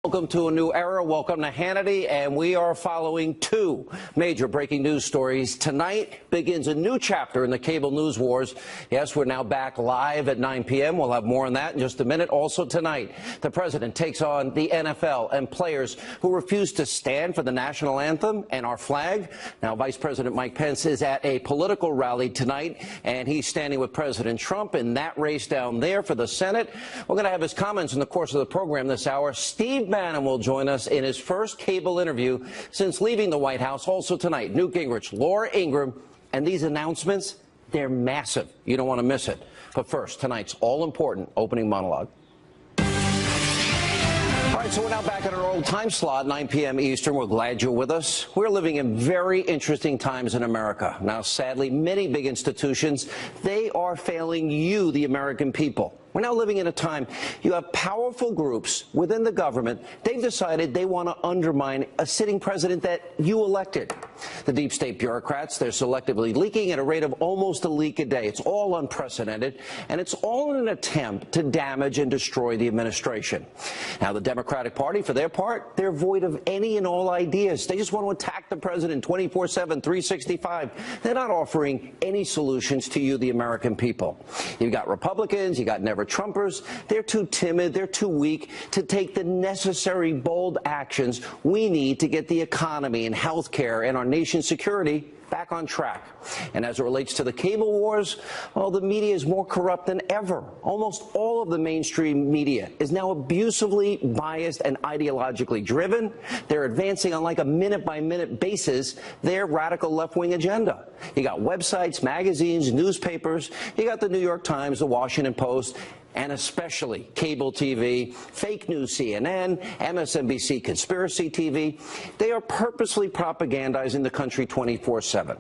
Welcome to a new era. Welcome to Hannity, and we are following two major breaking news stories. Tonight begins a new chapter in the cable news wars. Yes, we're now back live at 9 p.m. We'll have more on that in just a minute. Also tonight, the president takes on the NFL and players who refuse to stand for the national anthem and our flag. Now, Vice President Mike Pence is at a political rally tonight, and he's standing with President Trump in that race down there for the Senate. We're going to have his comments in the course of the program this hour. Steve Bannon will join us in his first cable interview since leaving the White House. Also tonight, Newt Gingrich, Laura Ingraham, and these announcements, they're massive. You don't want to miss it. But first, tonight's all-important opening monologue. All right, so we're now back at our old time slot, 9 p.m. Eastern. We're glad you're with us. We're living in very interesting times in America. Now, sadly, many big institutions, they are failing you, the American people. We're now living in a time you have powerful groups within the government. They've decided they want to undermine a sitting president that you elected. The deep state bureaucrats, they're selectively leaking at a rate of almost a leak a day. It's all unprecedented, and it's all in an attempt to damage and destroy the administration. Now, the Democratic Party, for their part, they're void of any and all ideas. They just want to attack the president 24/7, 365. They're not offering any solutions to you, the American people. You've got Republicans, you got never-Trumpers. They're too timid, they're too weak to take the necessary bold actions we need to get the economy and health care and our nation's security back on track. And as it relates to the cable wars, well, the media is more corrupt than ever. Almost all of the mainstream media is now abusively biased and ideologically driven. They're advancing on like a minute-by-minute basis their radical left-wing agenda. You got websites, magazines, newspapers. You got the New York Times, the Washington Post, and especially cable TV, fake news CNN, MSNBC conspiracy TV. They are purposely propagandizing the country 24/7.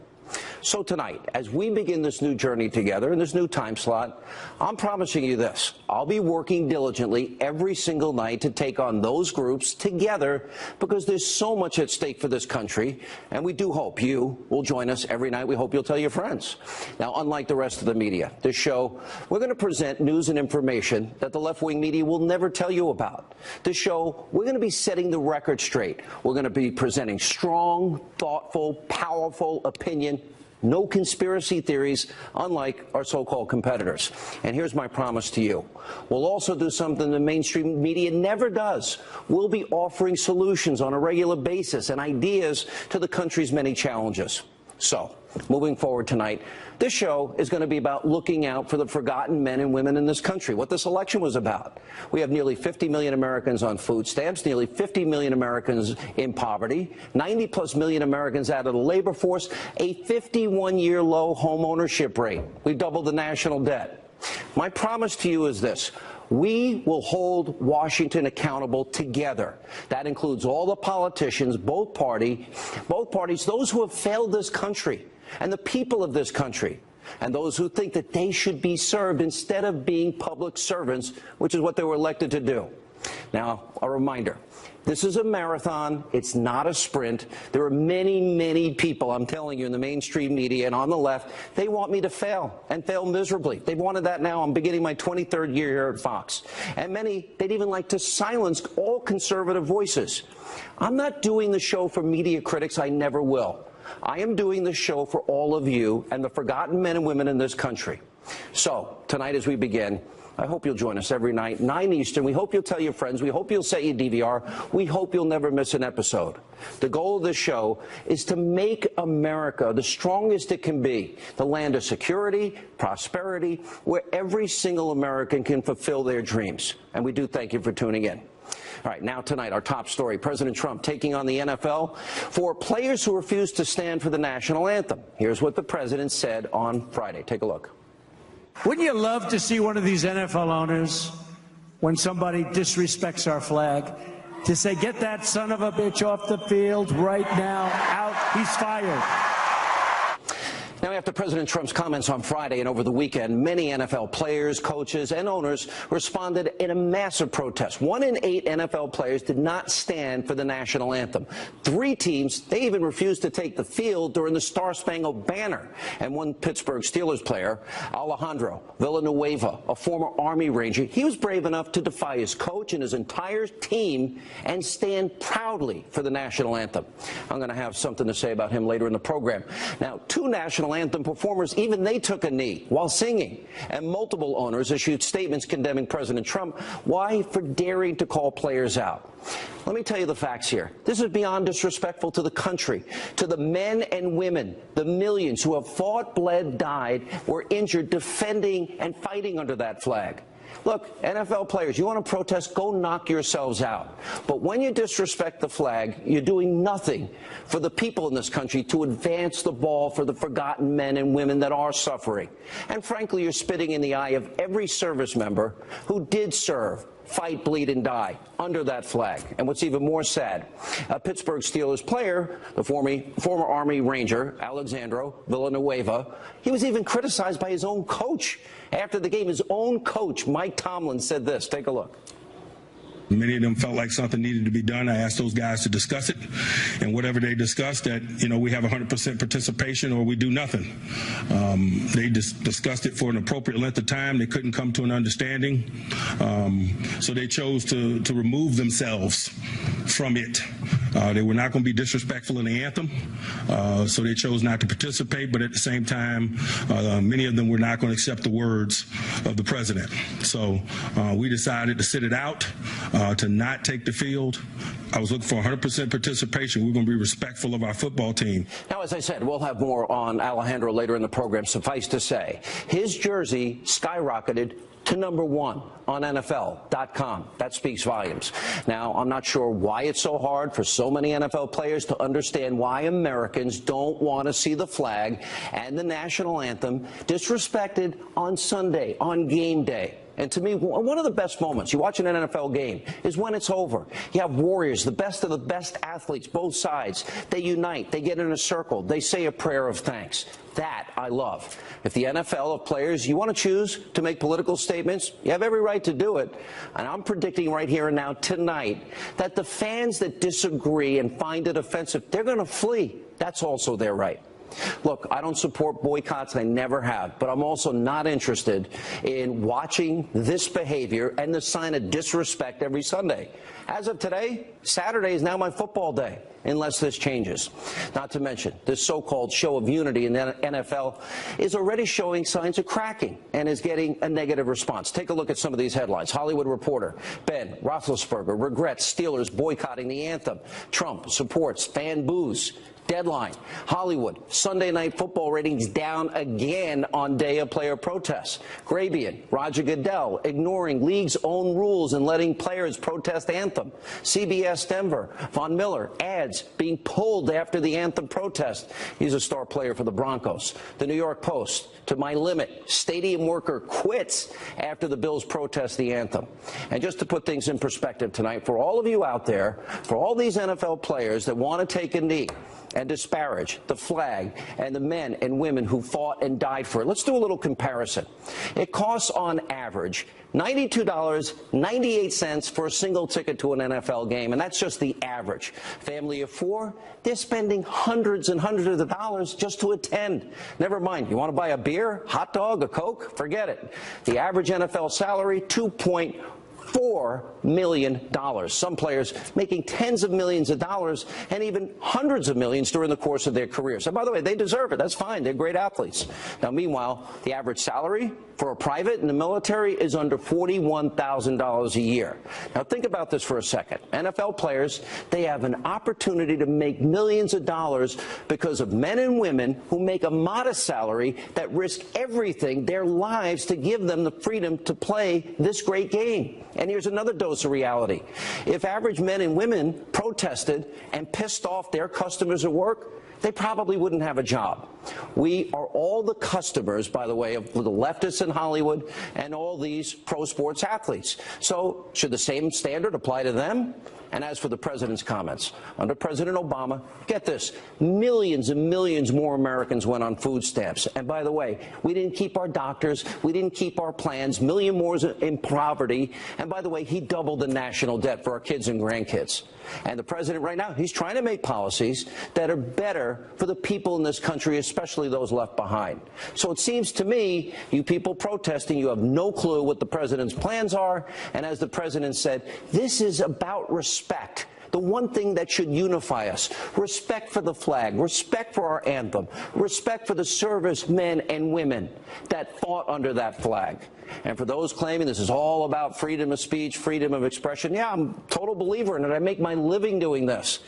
So tonight, as we begin this new journey together in this new time slot, I'm promising you this. I'll be working diligently every single night to take on those groups together because there's so much at stake for this country, and we do hope you will join us every night. We hope you'll tell your friends. Now, unlike the rest of the media, this show, we're going to present news and information that the left-wing media will never tell you about. This show, we're going to be setting the record straight. We're going to be presenting strong, thoughtful, powerful opinion. No conspiracy theories, unlike our so-called competitors. And here's my promise to you. We'll also do something the mainstream media never does. We'll be offering solutions on a regular basis and ideas to the country's many challenges. So, moving forward tonight, this show is going to be about looking out for the forgotten men and women in this country, what this election was about. We have nearly 50 million Americans on food stamps, nearly 50 million Americans in poverty, 90+ million Americans out of the labor force, a 51-year low home ownership rate. We've doubled the national debt. My promise to you is this. We will hold Washington accountable together. That includes all the politicians, both parties, those who have failed this country and the people of this country, and those who think that they should be served instead of being public servants, which is what they were elected to do. Now, a reminder. This is a marathon. It's not a sprint. There are many, many people, I'm telling you, in the mainstream media and on the left, they want me to fail and fail miserably. They've wanted that now. I'm beginning my 23rd year here at Fox. And many, they'd even like to silence all conservative voices. I'm not doing the show for media critics. I never will. I am doing this show for all of you and the forgotten men and women in this country. So, tonight as we begin, I hope you'll join us every night, 9 Eastern. We hope you'll tell your friends. We hope you'll set your DVR. We hope you'll never miss an episode. The goal of this show is to make America the strongest it can be, the land of security, prosperity, where every single American can fulfill their dreams. And we do thank you for tuning in. All right, now tonight, our top story, President Trump taking on the NFL for players who refuse to stand for the national anthem. Here's what the president said on Friday. Take a look. Wouldn't you love to see one of these NFL owners, when somebody disrespects our flag, to say, get that son of a bitch off the field right now, out, he's fired. Now, after President Trump's comments on Friday and over the weekend, many NFL players, coaches, and owners responded in a massive protest. 1 in 8 NFL players did not stand for the national anthem. 3 teams, they even refused to take the field during the Star-Spangled Banner. And one Pittsburgh Steelers player, Alejandro Villanueva, a former Army Ranger, he was brave enough to defy his coach and his entire team and stand proudly for the national anthem. I'm going to have something to say about him later in the program. Now, 2 national anthem performers, even they took a knee while singing, and multiple owners issued statements condemning President Trump. Why? For daring to call players out. Let me tell you the facts here. This is beyond disrespectful to the country, to the men and women, the millions who have fought, bled, died, were injured defending and fighting under that flag. Look, NFL players, you want to protest, go knock yourselves out. But when you disrespect the flag, you're doing nothing for the people in this country to advance the ball for the forgotten men and women that are suffering. And frankly, you're spitting in the eye of every service member who did serve, fight, bleed, and die under that flag. And what's even more sad, a Pittsburgh Steelers player, the former Army Ranger, Alejandro Villanueva, he was even criticized by his own coach. After the game, his own coach, Mike Tomlin, said this. Take a look. Many of them felt like something needed to be done. I asked those guys to discuss it, and whatever they discussed, that, you know, we have 100% participation or we do nothing. They discussed it for an appropriate length of time. They couldn't come to an understanding, so they chose to remove themselves from it. They were not going to be disrespectful in the anthem, so they chose not to participate, but at the same time, many of them were not going to accept the words of the president. So we decided to sit it out, to not take the field. I was looking for 100% participation. We're going to be respectful of our football team. Now, as I said, we'll have more on Alejandro later in the program. Suffice to say, his jersey skyrocketed to #1 on NFL.com. That speaks volumes. Now, I'm not sure why it's so hard for so many NFL players to understand why Americans don't want to see the flag and the national anthem disrespected on Sunday, on game day. And to me, one of the best moments, you watch an NFL game, is when it's over. You have warriors, the best of the best athletes, both sides. They unite, they get in a circle, they say a prayer of thanks. That I love. If the NFL of players, you want to choose to make political statements, you have every right to do it. And I'm predicting right here and now tonight that the fans that disagree and find it offensive, they're going to flee. That's also their right. Look, I don't support boycotts, I never have, but I'm also not interested in watching this behavior and the sign of disrespect every Sunday. As of today, Saturday is now my football day, unless this changes. Not to mention, this so-called show of unity in the NFL is already showing signs of cracking and is getting a negative response. Take a look at some of these headlines. Hollywood Reporter, Ben Roethlisberger regrets Steelers boycotting the anthem. Trump supports fan boos. Deadline, Hollywood, Sunday Night Football ratings down again on day of player protests. Grabian, Roger Goodell, ignoring league's own rules and letting players protest anthem. CBS Denver, Von Miller, ads being pulled after the anthem protest. He's a star player for the Broncos. The New York Post, to my limit, stadium worker quits after the Bills protest the anthem. And just to put things in perspective tonight, for all of you out there, for all these NFL players that want to take a knee and disparage the flag and the men and women who fought and died for it. Let's do a little comparison. It costs on average $92.98 for a single ticket to an NFL game, and that's just the average. Family of 4, they're spending hundreds and hundreds of dollars just to attend. Never mind, you want to buy a beer, hot dog, a Coke? Forget it. The average NFL salary, $2.4 million. Some players making tens of millions of dollars and even hundreds of millions during the course of their careers. And by the way, they deserve it. That's fine. They're great athletes. Now, meanwhile, the average salary for a private in the military is under $41,000 a year. Now, think about this for a second. NFL players, they have an opportunity to make millions of dollars because of men and women who make a modest salary that risk everything, their lives, to give them the freedom to play this great game. And here's another dose of reality. If average men and women protested and pissed off their customers at work, they probably wouldn't have a job. We are all the customers, by the way, of the leftists in Hollywood and all these pro sports athletes. So should the same standard apply to them? And as for the president's comments, under President Obama, get this, millions and millions more Americans went on food stamps. And by the way, we didn't keep our doctors, we didn't keep our plans, million more in poverty. And by the way, he doubled the national debt for our kids and grandkids. And the president right now, he's trying to make policies that are better for the people in this country, especially those left behind. So it seems to me, you people protesting, you have no clue what the president's plans are. And as the president said, this is about respect. The one thing that should unify us, respect for the flag, respect for our anthem, respect for the servicemen and women that fought under that flag. And for those claiming this is all about freedom of speech, freedom of expression, yeah, I'm a total believer in it. I make my living doing this.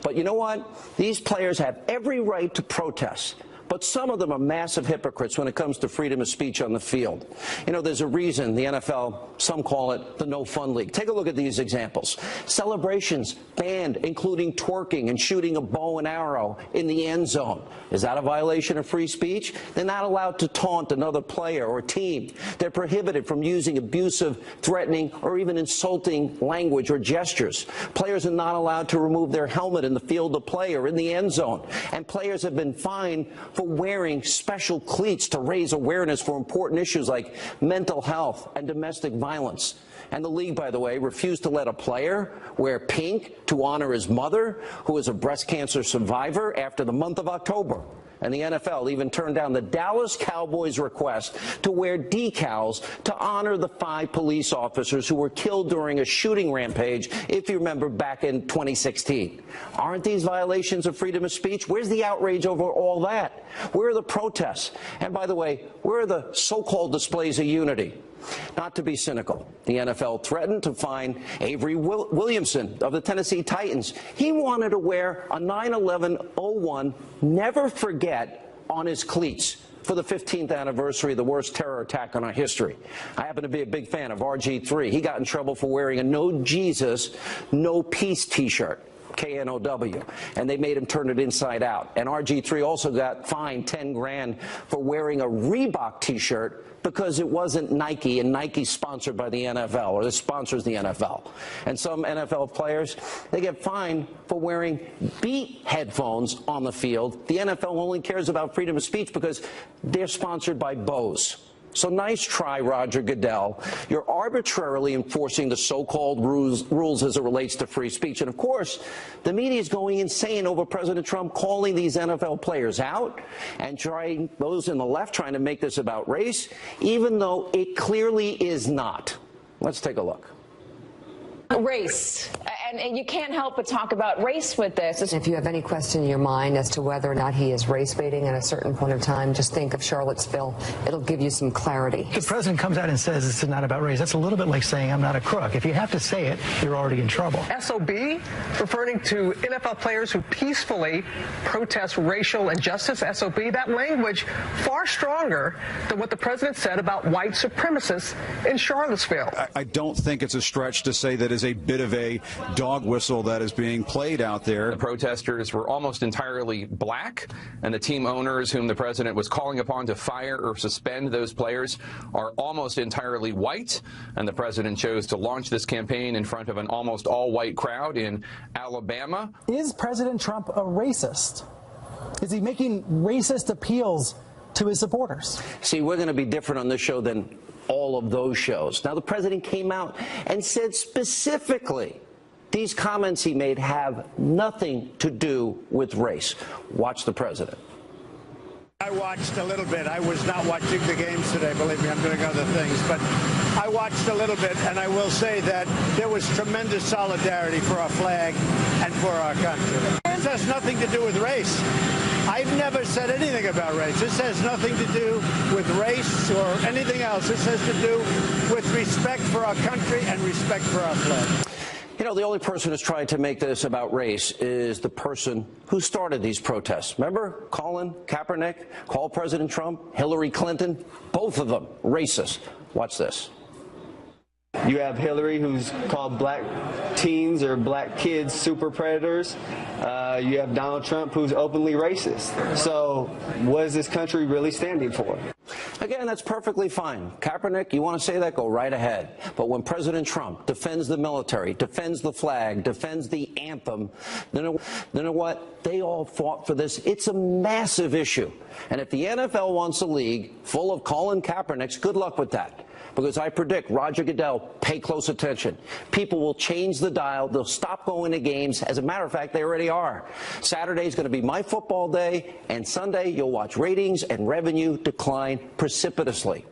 But you know what? These players have every right to protest. But some of them are massive hypocrites when it comes to freedom of speech on the field. You know, there's a reason the NFL, some call it the no fun league. Take a look at these examples. Celebrations banned, including twerking and shooting a bow and arrow in the end zone. Is that a violation of free speech? They're not allowed to taunt another player or team. They're prohibited from using abusive, threatening, or even insulting language or gestures. Players are not allowed to remove their helmet in the field of play or in the end zone. And players have been fined for wearing special cleats to raise awareness for important issues like mental health and domestic violence. And the league, by the way, refused to let a player wear pink to honor his mother, who is a breast cancer survivor, after the month of October. And the NFL even turned down the Dallas Cowboys' request to wear decals to honor the 5 police officers who were killed during a shooting rampage, if you remember, back in 2016. Aren't these violations of freedom of speech? Where's the outrage over all that? Where are the protests? And by the way, where are the so-called displays of unity? Not to be cynical, the NFL threatened to fine Avery Williamson of the Tennessee Titans. He wanted to wear a 9/11/01 never forget on his cleats for the 15th anniversary of the worst terror attack in our history. I happen to be a big fan of RG3. He got in trouble for wearing a No Jesus, No Peace t-shirt. KNOW, and they made him turn it inside out. And RG3 also got fined 10 grand for wearing a Reebok t-shirt because it wasn't Nike, and Nike's sponsored by the NFL, or it sponsors the NFL. And some NFL players, they get fined for wearing Beat headphones on the field. The NFL only cares about freedom of speech because they're sponsored by Bose. So nice try, Roger Goodell. You're arbitrarily enforcing the so-called rules as it relates to free speech. And, of course, the media is going insane over President Trump calling these NFL players out and trying, those in the left trying to make this about race, even though it clearly is not. Let's take a look. Race. And you can't help but talk about race with this. If you have any question in your mind as to whether or not he is race baiting at a certain point of time, just think of Charlottesville. It'll give you some clarity. The president comes out and says this is not about race. That's a little bit like saying I'm not a crook. If you have to say it, you're already in trouble. SOB, referring to NFL players who peacefully protest racial injustice. SOB, that language far stronger than what the president said about white supremacists in Charlottesville. I don't think it's a stretch to say that is a bit of a dog whistle that is being played out there. The protesters were almost entirely black, and the team owners whom the president was calling upon to fire or suspend those players are almost entirely white, and the president chose to launch this campaign in front of an almost all-white crowd in Alabama. Is President Trump a racist? Is he making racist appeals to his supporters? See, we're going to be different on this show than all of those shows. Now, the president came out and said specifically these comments he made have nothing to do with race. Watch the president. I watched a little bit. I was not watching the games today. Believe me, I'm doing other things. But I watched a little bit, and I will say that there was tremendous solidarity for our flag and for our country. This has nothing to do with race. I've never said anything about race. This has nothing to do with race or anything else. This has to do with respect for our country and respect for our flag. You know, the only person who's trying to make this about race is the person who started these protests. Remember Colin Kaepernick called President Trump, Hillary Clinton, both of them racist. Watch this. You have Hillary, who's called black teens or black kids super predators. You have Donald Trump, who's openly racist. So what is this country really standing for? Again, that's perfectly fine. Kaepernick, you want to say that, go right ahead. But when President Trump defends the military, defends the flag, defends the anthem, then you know what? They all fought for this. It's a massive issue. And if the NFL wants a league full of Colin Kaepernicks, good luck with that. Because I predict, Roger Goodell, pay close attention. People will change the dial. They'll stop going to games. As a matter of fact, they already are. Saturday's going to be my football day, and Sunday you'll watch ratings and revenue decline precipitously.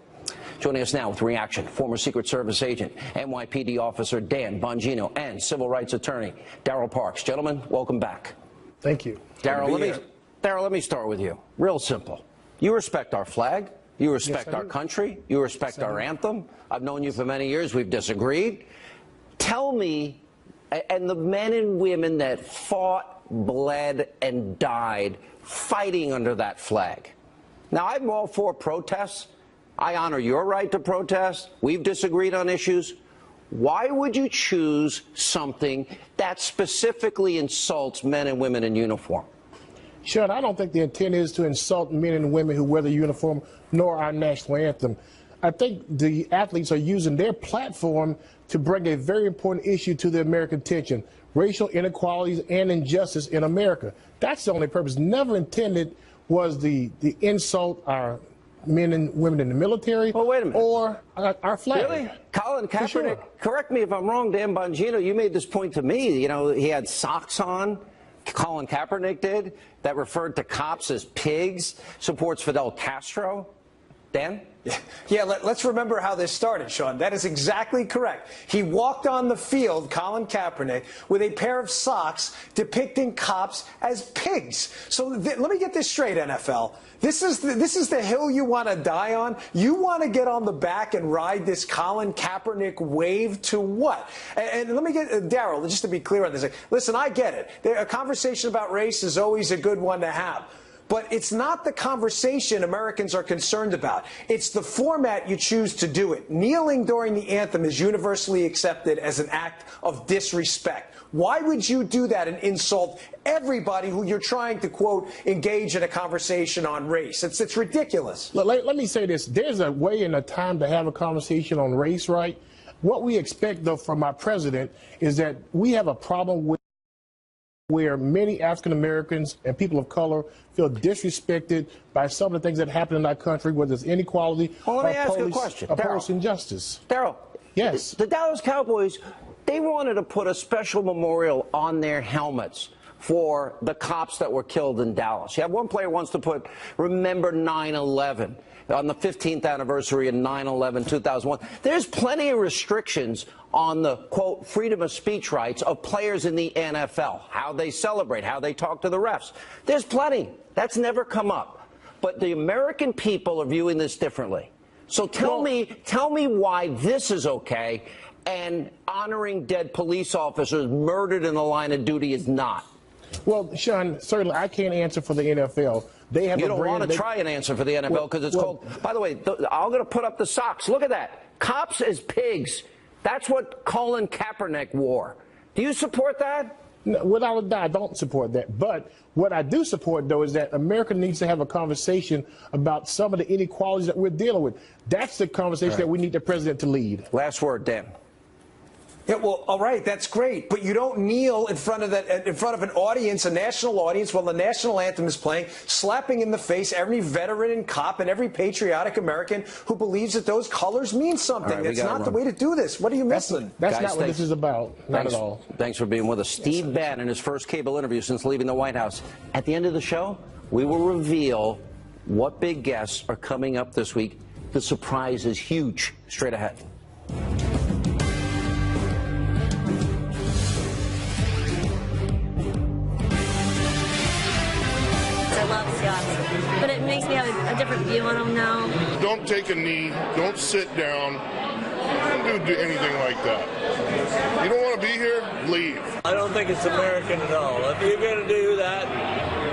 Joining us now with reaction, former Secret Service agent, NYPD officer Dan Bongino, and civil rights attorney Darrell Parks. Gentlemen, welcome back. Thank you. Darrell, let me start with you. Real simple. You respect our flag. You respect our country. You respect our anthem. I've known you for many years. We've disagreed. Tell me, and the men and women that fought, bled, and died fighting under that flag. Now, I'm all for protests. I honor your right to protest. We've disagreed on issues. Why would you choose something that specifically insults men and women in uniform? Sean, I don't think the intent is to insult men and women who wear the uniform, nor our national anthem. I think the athletes are using their platform to bring a very important issue to the American attention: racial inequalities and injustice in America. That's the only purpose. Never intended was the insult our men and women in the military or our flag. Really? Colin Kaepernick, correct me if I'm wrong, Dan Bongino, you made this point to me. You know, he had socks on. Colin Kaepernick did, that referred to cops as pigs, supports Fidel Castro. Dan? Yeah, let's remember how this started, Sean. That is exactly correct. He walked on the field, Colin Kaepernick, with a pair of socks depicting cops as pigs. So let me get this straight, NFL. This is the hill you want to die on? You want to get on the back and ride this Colin Kaepernick wave to what? And let me get, Darrell, just to be clear on this. Listen, I get it. A conversation about race is always a good one to have. But it's not the conversation Americans are concerned about. It's the format you choose to do it. Kneeling during the anthem is universally accepted as an act of disrespect. Why would you do that and insult everybody who you're trying to, quote, engage in a conversation on race? It's ridiculous. Let me say this. There's a way and a time to have a conversation on race, right? What we expect, though, from our president is that we have a problem with where many African Americans and people of color feel disrespected by some of the things that happen in our country, whether it's inequality or police injustice. Darrell, yes, the Dallas Cowboys, they wanted to put a special memorial on their helmets for the cops that were killed in Dallas. You have one player wants to put "Remember 9/11" on the 15th anniversary of 9/11, 2001. There's plenty of restrictions on the, quote, freedom of speech rights of players in the NFL, how they celebrate, how they talk to the refs. There's plenty. That's never come up. But the American people are viewing this differently. So tell me why this is okay and honoring dead police officers murdered in the line of duty is not. Well, Sean, certainly I can't answer for the NFL. They have you don't want to try and answer for the NFL because it's called. By the way, I'm going to put up the socks. Look at that. Cops as pigs. That's what Colin Kaepernick wore. Do you support that? No, without a doubt, I don't support that. But what I do support, though, is that America needs to have a conversation about some of the inequalities that we're dealing with. That's the conversation that we need the president to lead. Last word, Dan. Yeah, well, all right, that's great, but you don't kneel in front of an audience, a national audience, while the national anthem is playing, slapping in the face every veteran and cop and every patriotic American who believes that those colors mean something. Right, that's not the way to do this. What are you missing? That's not what this is about. Not at all. Thanks for being with us. Steve Bannon, his first cable interview since leaving the White House. At the end of the show, we will reveal what big guests are coming up this week. The surprise is huge. Straight ahead. But it makes me have a different view on them now. Don't take a knee. Don't sit down. Don't do anything like that. You don't want to be here? Leave. I don't think it's American at all. If you're going to do that,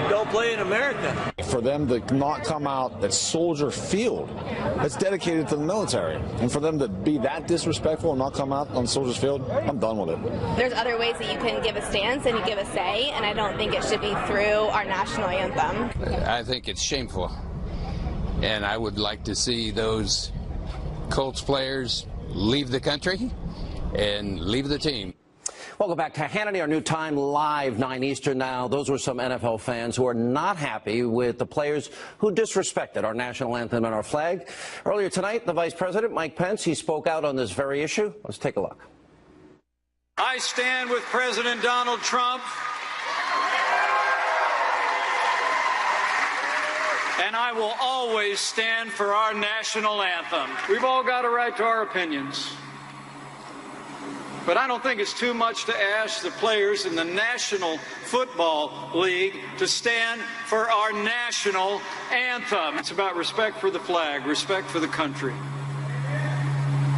don't play in America. for them to not come out at Soldier Field, that's dedicated to the military, and for them to be that disrespectful and not come out on Soldier Field, I'm done with it. There's other ways that you can give a stance and you give a say, and I don't think it should be through our national anthem. I think it's shameful, and I would like to see those Colts players leave the country and leave the team. Welcome back to Hannity, our new time live, 9 Eastern now. Those were some NFL fans who are not happy with the players who disrespected our national anthem and our flag. Earlier tonight, the Vice President, Mike Pence, he spoke out on this very issue. Let's take a look. I stand with President Donald Trump, and I will always stand for our national anthem. We've all got a right to our opinions. But I don't think it's too much to ask the players in the National Football League to stand for our national anthem. It's about respect for the flag, respect for the country.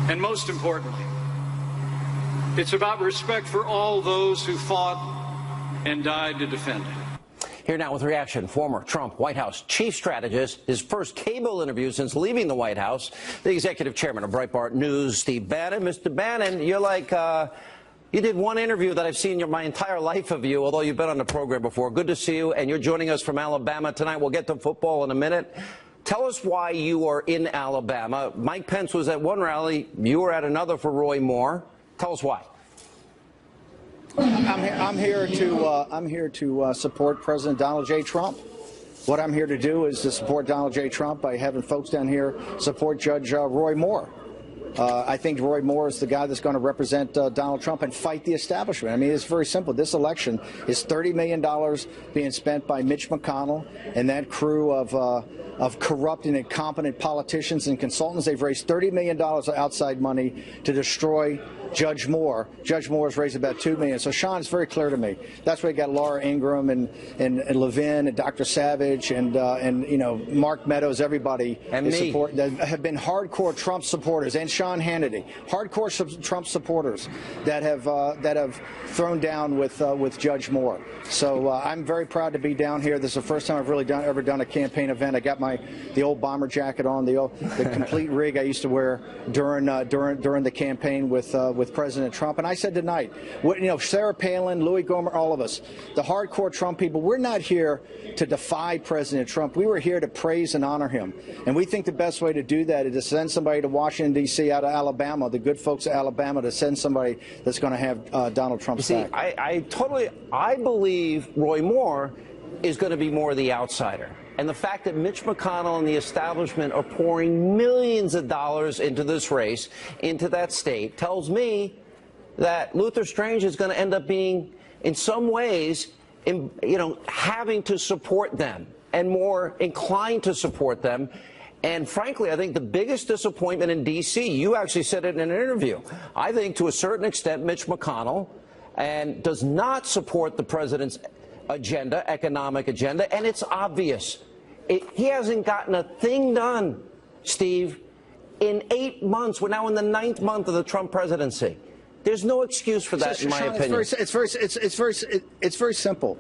And most importantly, it's about respect for all those who fought and died to defend it. Here now with reaction, former Trump White House chief strategist, his first cable interview since leaving the White House, the executive chairman of Breitbart News, Steve Bannon. Mr. Bannon, you're like, you did one interview that I've seen my entire life of you, although you've been on the program before. Good to see you, and you're joining us from Alabama tonight. We'll get to football in a minute. Tell us why you are in Alabama. Mike Pence was at one rally. You were at another for Roy Moore. Tell us why. I'm here to support President Donald J. Trump. What I'm here to do is to support Donald J. Trump by having folks down here support Judge Roy Moore. I think Roy Moore is the guy that's going to represent Donald Trump and fight the establishment. I mean, it's very simple. This election is $30 million being spent by Mitch McConnell and that crew of corrupt and incompetent politicians and consultants. They've raised $30 million of outside money to destroy Judge Moore. Judge Moore has raised about $2 million. So, Sean, it's very clear to me. That's why you got Laura Ingraham and Levin and Dr. Savage and you know, Mark Meadows, everybody and me that have been hardcore Trump supporters, and Sean Hannity, hardcore Trump supporters that have thrown down with Judge Moore. So I'm very proud to be down here. This is the first time I've really ever done a campaign event. I got the old bomber jacket on, the complete rig I used to wear during the campaign with President Trump. And I said tonight, you know, Sarah Palin, Louis Gohmert, all of us, the hardcore Trump people, we're not here to defy President Trump. We were here to praise and honor him. And we think the best way to do that is to send somebody to Washington, D.C. out of Alabama, the good folks of Alabama, to send somebody that's going to have Donald Trump's back. I believe Roy Moore is going to be more the outsider. And the fact that Mitch McConnell and the establishment are pouring millions of dollars into this race, into that state, tells me that Luther Strange is going to end up being, in some ways, having to support them and more inclined to support them. And frankly, I think the biggest disappointment in D.C., you actually said it in an interview, I think to a certain extent Mitch McConnell does not support the president's agenda, economic agenda, and it's obvious. He hasn't gotten a thing done, Steve, in 8 months. We're now in the 9th month of the Trump presidency. There's no excuse for that, in my opinion. It's very simple.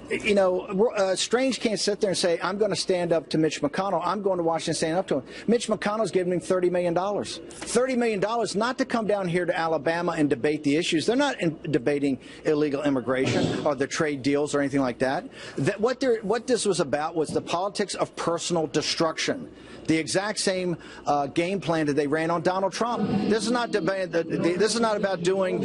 You know, Strange can't sit there and say, I'm going to stand up to Mitch McConnell. I'm going to Washington, stand up to him. Mitch McConnell's giving him $30 million. $30 million not to come down here to Alabama and debate the issues. They're not debating illegal immigration or the trade deals or anything like that. What this was about was the politics of personal destruction. The exact same game plan that they ran on Donald Trump. This is not this is not about doing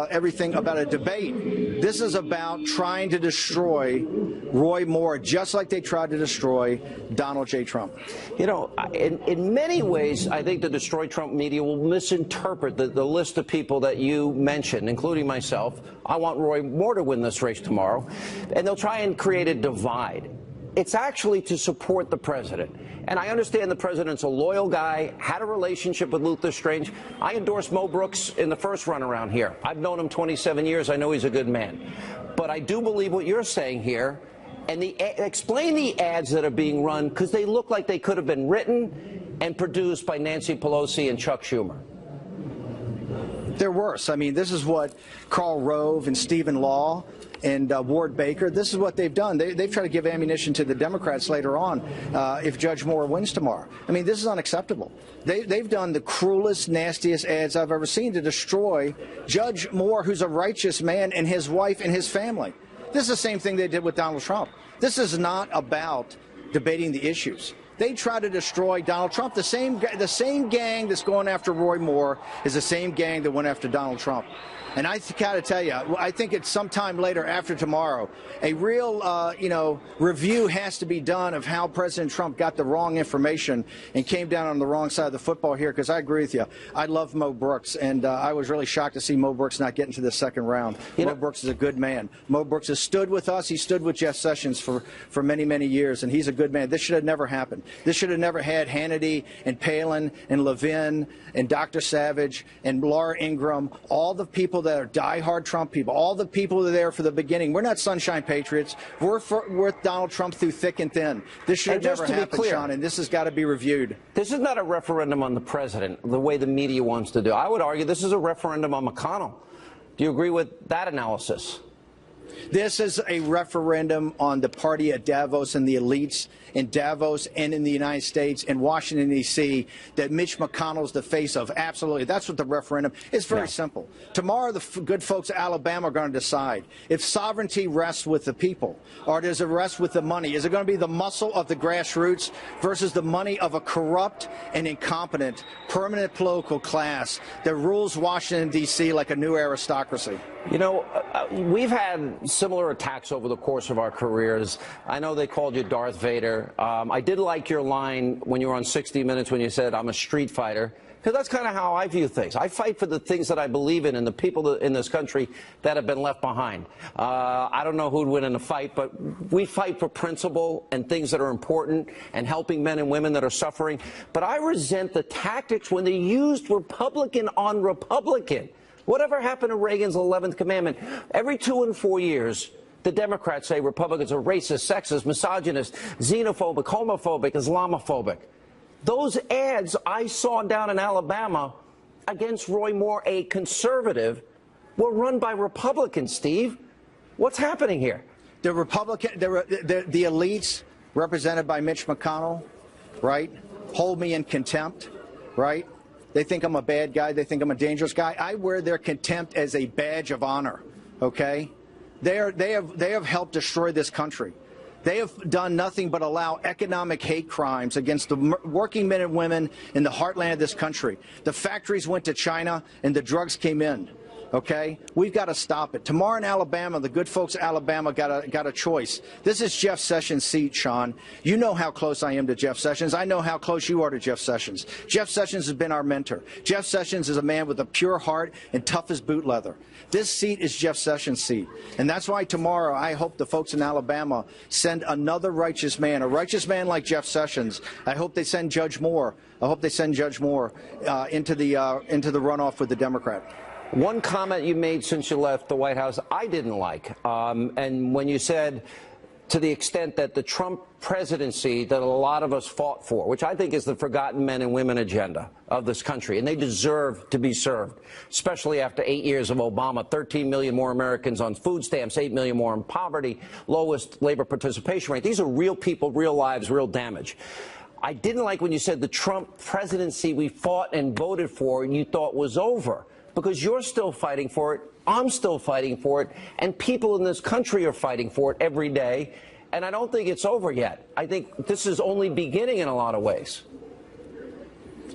everything about a debate. This is about trying to destroy Roy Moore, just like they tried to destroy Donald J. Trump. You know, in many ways, I think the Destroy Trump media will misinterpret the list of people that you mentioned, including myself. I want Roy Moore to win this race tomorrow, and they'll try and create a divide. It's actually to support the president. And I understand the president's a loyal guy, had a relationship with Luther Strange. I endorsed Mo Brooks in the first run around here. I've known him 27 years. I know he's a good man. But I do believe what you're saying here. And explain the ads that are being run, because they look like they could have been written and produced by Nancy Pelosi and Chuck Schumer. They're worse. I mean, this is what Karl Rove and Stephen Law and Ward Baker, this is what they've done. They've tried to give ammunition to the Democrats later on if Judge Moore wins tomorrow. I mean, this is unacceptable. They've done the cruelest, nastiest ads I've ever seen to destroy Judge Moore, who's a righteous man, and his wife and his family. This is the same thing they did with Donald Trump. This is not about debating the issues. They try to destroy Donald Trump. The same gang that's going after Roy Moore is the same gang that went after Donald Trump. And I got to tell you, I think it's sometime later after tomorrow, a real, review has to be done of how President Trump got the wrong information and came down on the wrong side of the football here, because I agree with you. I love Mo Brooks, and I was really shocked to see Mo Brooks not get into the second round. Mo Brooks is a good man. Mo Brooks has stood with us. He stood with Jeff Sessions for many, many years, and he's a good man. This should have never happened. This should have never had Hannity and Palin and Levin and Dr. Savage and Laura Ingraham, all the people that are diehard Trump people, all the people that are there for the beginning. We're not sunshine patriots. We're with Donald Trump through thick and thin. This should have never happened, Sean, and this has got to be reviewed. This is not a referendum on the president, the way the media wants to do. I would argue this is a referendum on McConnell. Do you agree with that analysis? This is a referendum on the party at Davos and the elites in Davos and in the United States and Washington, D.C., that Mitch McConnell's the face of. Absolutely. That's what the referendum is. Very simple. Tomorrow, the good folks of Alabama are going to decide if sovereignty rests with the people or does it rest with the money. Is it going to be the muscle of the grassroots versus the money of a corrupt and incompetent permanent political class that rules Washington, D.C. like a new aristocracy? You know, we've had similar attacks over the course of our careers. I know they called you Darth Vader. I did like your line when you were on 60 Minutes when you said, I'm a street fighter, because that's kind of how I view things. I fight for the things that I believe in and the people in this country that have been left behind. I don't know who'd win in a fight, but we fight for principle and things that are important and helping men and women that are suffering. But I resent the tactics when they used Republican on Republican. Whatever happened to Reagan's 11th commandment? Every 2 and 4 years, the Democrats say Republicans are racist, sexist, misogynist, xenophobic, homophobic, Islamophobic. Those ads I saw down in Alabama against Roy Moore, a conservative, were run by Republicans, Steve. What's happening here? The elites represented by Mitch McConnell, right, hold me in contempt, right? They think I'm a bad guy. They think I'm a dangerous guy. I wear their contempt as a badge of honor, okay? They have helped destroy this country. They have done nothing but allow economic hate crimes against the working men and women in the heartland of this country. The factories went to China and the drugs came in. Okay, we've got to stop it. Tomorrow in Alabama, the good folks of Alabama got a choice. This is Jeff Sessions' seat, Sean. You know how close I am to Jeff Sessions. I know how close you are to Jeff Sessions. Jeff Sessions has been our mentor. Jeff Sessions is a man with a pure heart and tough as boot leather. This seat is Jeff Sessions' seat. And that's why tomorrow I hope the folks in Alabama send another righteous man, a righteous man like Jeff Sessions. I hope they send Judge Moore. I hope they send Judge Moore into the runoff with the Democrat. One comment you made since you left the White House I didn't like, and when you said to the extent that the Trump presidency that a lot of us fought for, which I think is the forgotten men and women agenda of this country, and they deserve to be served, especially after 8 years of Obama, 13 million more Americans on food stamps, 8 million more in poverty, lowest labor participation rate. These are real people, real lives, real damage. I didn't like when you said the Trump presidency we fought and voted for and you thought was over. Because you're still fighting for it, I'm still fighting for it, and people in this country are fighting for it every day, and I don't think it's over yet. I think this is only beginning in a lot of ways.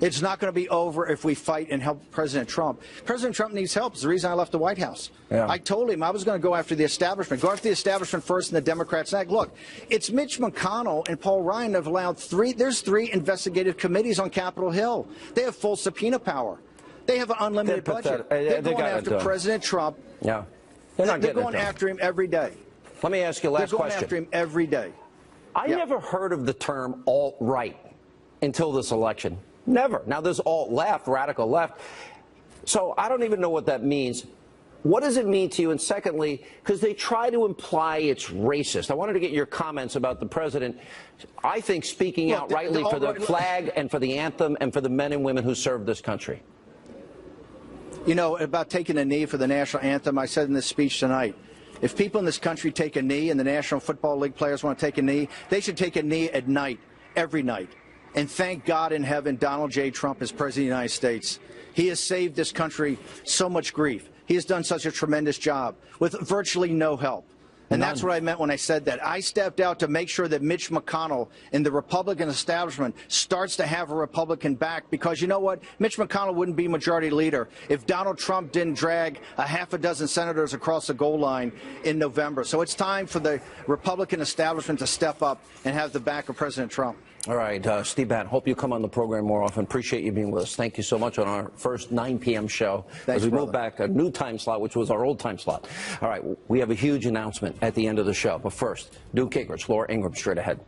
It's not going to be over if we fight and help President Trump. President Trump needs help. It's the reason I left the White House. Yeah. I told him I was going to go after the establishment. Go after the establishment first and the Democrats next. Look, it's Mitch McConnell and Paul Ryan that have allowed there's 3 investigative committees on Capitol Hill. They have full subpoena power. They have an unlimited budget. They're going after President Trump. Yeah. They're going after him every day. Let me ask you a last question. They're going after him every day. I never heard of the term alt-right until this election. Never. Now there's alt-left, radical left. So I don't even know what that means. What does it mean to you? And secondly, because they try to imply it's racist. I wanted to get your comments about the president, I think, speaking out rightly for the flag and for the anthem and for the men and women who serve this country. You know, about taking a knee for the national anthem, I said in this speech tonight, if people in this country take a knee and the National Football League players want to take a knee, they should take a knee at night, every night. And thank God in heaven Donald J. Trump is President of the United States. He has saved this country so much grief. He has done such a tremendous job with virtually no help. And that's what I meant when I said that. I stepped out to make sure that Mitch McConnell and the Republican establishment starts to have a Republican back, because you know what? Mitch McConnell wouldn't be majority leader if Donald Trump didn't drag a half a dozen senators across the goal line in November. So it's time for the Republican establishment to step up and have the back of President Trump. All right, Steve Bannon, hope you come on the program more often. Appreciate you being with us. Thank you so much on our first 9 p.m. show. Thanks, as we brother. move back a new time slot, which was our old time slot. All right, we have a huge announcement at the end of the show. But first, Duke Gingrich, Laura Ingraham, straight ahead.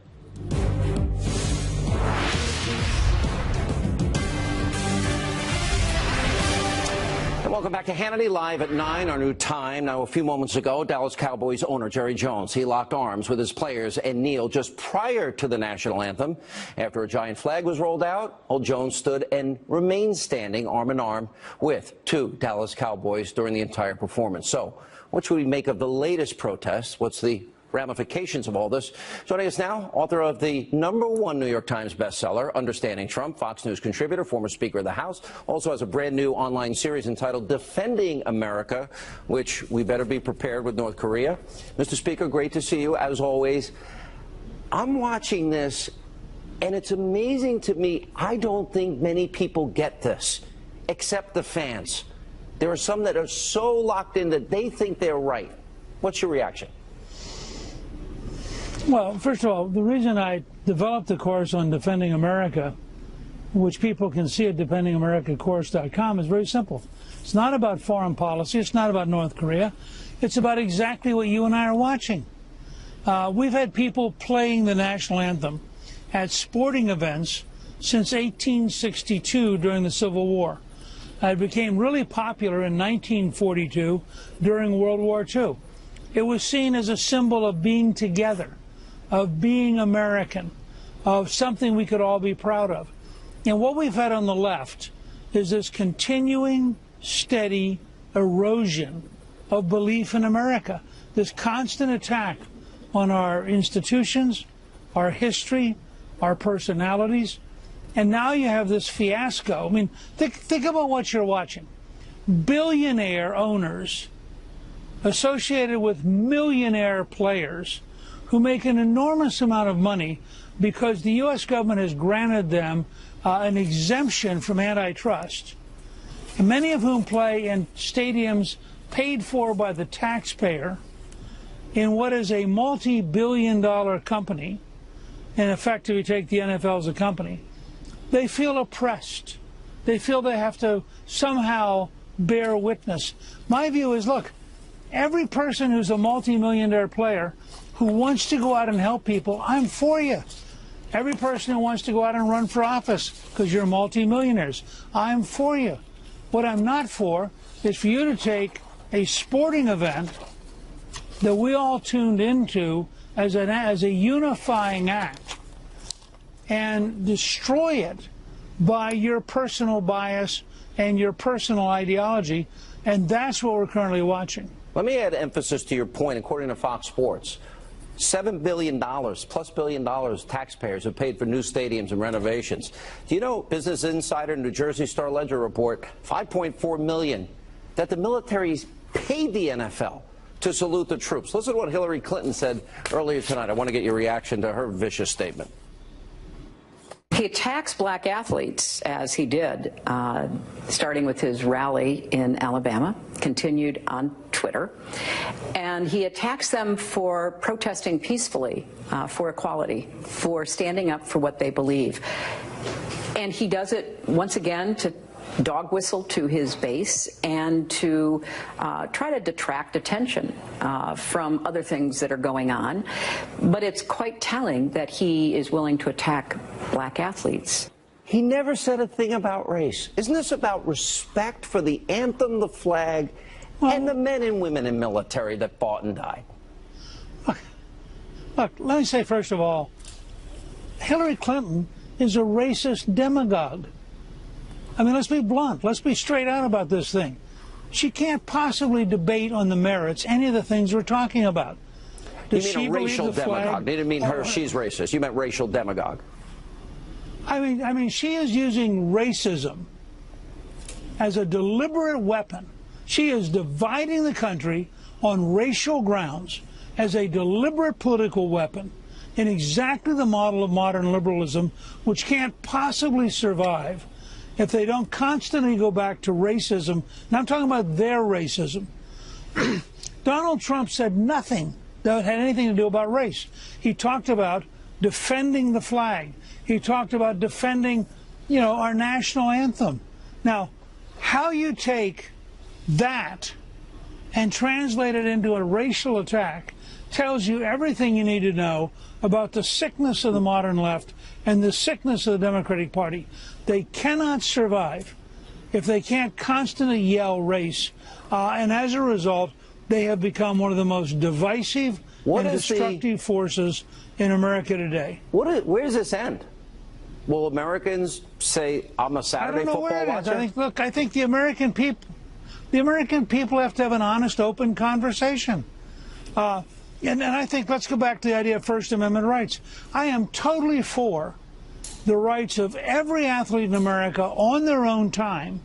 And welcome back to Hannity Live at 9, our new time. Now, a few moments ago, Dallas Cowboys owner Jerry Jones, he locked arms with his players and kneeled just prior to the national anthem. After a giant flag was rolled out, old Jones stood and remained standing arm in arm with 2 Dallas Cowboys during the entire performance. So, what should we make of the latest protests? What's the ramifications of all this? Joining us now, author of the #1 New York Times bestseller, Understanding Trump, Fox News contributor, former Speaker of the House, also has a brand new online series entitled Defending America, which we better be prepared with North Korea. Mr. Speaker, great to see you, as always. I'm watching this, and it's amazing to me. I don't think many people get this, except the fans. There are some that are so locked in that they think they're right. What's your reaction? Well, first of all, the reason I developed the course on Defending America, which people can see at defendingamericacourse.com, is very simple. It's not about foreign policy. It's not about North Korea. It's about exactly what you and I are watching. We've had people playing the national anthem at sporting events since 1862 during the Civil War. It became really popular in 1942 during World War II. It was seen as a symbol of being together, of being American, of something we could all be proud of. And what we've had on the left is this continuing, steady erosion of belief in America, this constant attack on our institutions, our history, our personalities. And now you have this fiasco. I mean, think about what you're watching. Billionaire owners associated with millionaire players who make an enormous amount of money because the U.S. government has granted them an exemption from antitrust, and many of whom play in stadiums paid for by the taxpayer in what is a multi-billion-dollar company. In effect, if you take the NFL as a company, they feel oppressed. They feel they have to somehow bear witness. My view is, look, every person who's a multi-millionaire player who wants to go out and help people, I'm for you. Every person who wants to go out and run for office because you're multi-millionaires, I'm for you. What I'm not for is for you to take a sporting event that we all tuned into as a unifying act and destroy it by your personal bias and your personal ideology, and that's what we're currently watching. Let me add emphasis to your point. According to Fox Sports, $7 billion plus $1 billion taxpayers have paid for new stadiums and renovations. Do you know, Business Insider and New Jersey Star Ledger report $5.4 million that the military's paid the NFL to salute the troops. Listen to what Hillary Clinton said earlier tonight. I want to get your reaction to her vicious statement. He attacks black athletes, as he did, starting with his rally in Alabama, continued on Twitter, and he attacks them for protesting peacefully for equality, for standing up for what they believe. And he does it, once again, to dog whistle to his base and to try to detract attention from other things that are going on. But it's quite telling that he is willing to attack black athletes. He never said a thing about race. Isn't this about respect for the anthem, the flag, and the men and women in military that fought and died? Look, let me say, first of all, Hillary Clinton is a racist demagogue. I mean, let's be blunt. Let's be straight out about this thing. she can't possibly debate on the merits any of the things we're talking about. You mean a racial demagogue? They didn't mean her, she's racist. You meant racial demagogue. I mean, she is using racism as a deliberate weapon. She is dividing the country on racial grounds as a deliberate political weapon in exactly the model of modern liberalism, which can't possibly survive if they don't constantly go back to racism. Now I'm talking about their racism. Donald Trump said nothing that had anything to do about race. He talked about defending the flag. He talked about defending, you know, our national anthem. Now, how you take that and translate it into a racial attack tells you everything you need to know about the sickness of the modern left and the sickness of the Democratic Party. They cannot survive if they can't constantly yell race. And as a result, they have become one of the most divisive and destructive forces in America today. Where does this end? Will Americans say, I'm a Saturday football watcher? I think the American people have to have an honest, open conversation. And I think, let's go back to the idea of First Amendment rights. I am totally for the rights of every athlete in America on their own time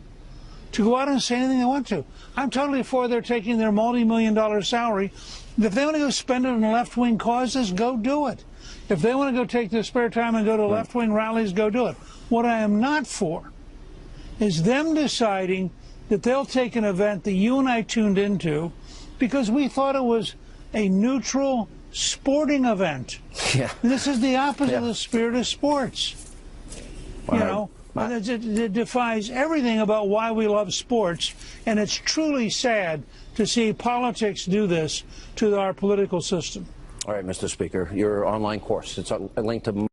to go out and say anything they want to. I'm totally for their taking their multi-million-dollar salary. If they want to go spend it on left-wing causes, go do it. If they want to go take their spare time and go to left-wing rallies, go do it. What I am not for is them deciding that they'll take an event that you and I tuned into because we thought it was a neutral sporting event. Yeah. This is the opposite of the spirit of sports. You know, it defies everything about why we love sports, and it's truly sad to see politics do this to our political system. All right, Mr. Speaker, your online course, it's a link to